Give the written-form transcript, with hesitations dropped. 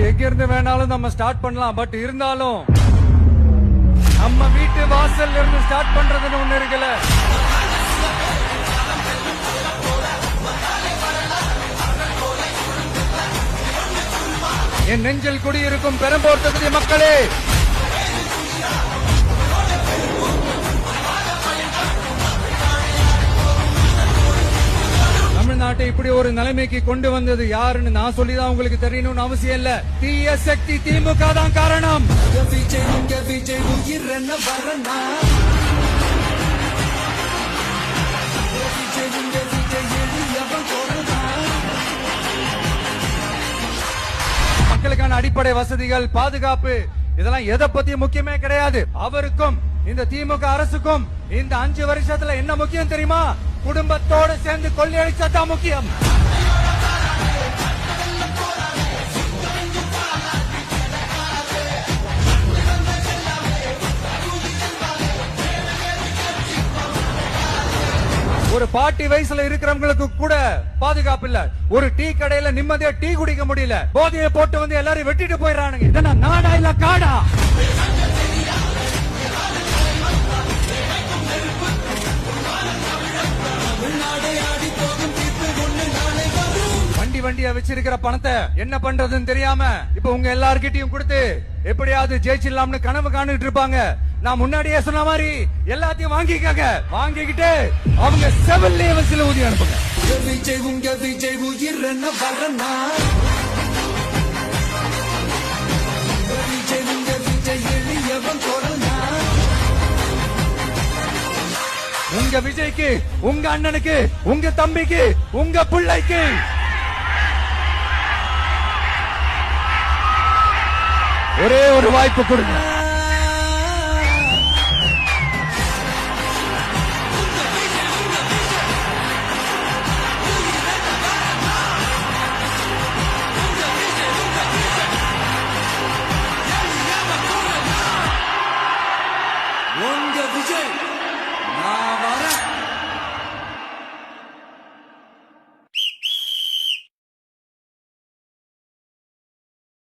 எங்க இருந்து வேணாலும் நம்ம ஸ்டார்ட் பண்ணலாம். பட் இருந்தாலும் நம்ம வீட்டு வாசல்ல இருந்து ஸ்டார்ட் பண்றதுன்னு ஒண்ணு இருக்குல்ல. என் நெஞ்சில் குடியிருக்கும் பெரம்பூர் தொகுதி மக்களே, தமிழ்நாட்டை இப்படி ஒரு நிலைமைக்கு கொண்டு வந்தது யாருன்னு நான் சொல்லிதான் உங்களுக்கு தெரியணும்னு அவசியம் இல்ல. தீய சக்தி திமுக தான் காரணம். மக்களுக்கான அடிப்படை வசதிகள், பாதுகாப்பு, இதெல்லாம் எதை பத்தி முக்கியமே கிடையாது. அவருக்கும் இந்த திமுக அரசுக்கும் இந்த 5 வருஷத்துல என்ன முக்கியம் தெரியுமா? குடும்பத்தோடு சேர்ந்து கொள்ளையடிச்சதான் முக்கியம். ஒரு பாட்டி வயசுல இருக்கிறவங்களுக்கு கூட பாதுகாப்பு இல்ல. ஒரு டீ கடையில நிம்மதியா டீ குடிக்க முடியல. போதையை போட்டு வந்து எல்லாரும் வெட்டிட்டு போயிடறானுங்க. இதெல்லாம் நாடா இல்ல காடா? வண்டியா வச்சிருக்கிற பணத்தை என்ன பண்றதுன்னு தெரியாம இப்ப உங்க எல்லார்கிட்டயும் கொடுத்து எப்படியாவது ஜெயிச்சிடலாம்னு கனவு காணிட்டு இருப்பாங்க. நான் முன்னாடியே சொன்ன மாதிரி எல்லாத்தையும் வாங்கிக்கங்க. வாங்கிக்கிட்டு அவங்க செவல்லே வசில ஊதி அனுப்புங்க. உங்க விஜய்க்கு, உங்க அண்ணனுக்கு, உங்க தம்பிக்கு, உங்க பிள்ளைக்கு ஒரே ஒரு வாய்ப்பு கொடுங்க. உங்க விஜய் நான் வரேன்.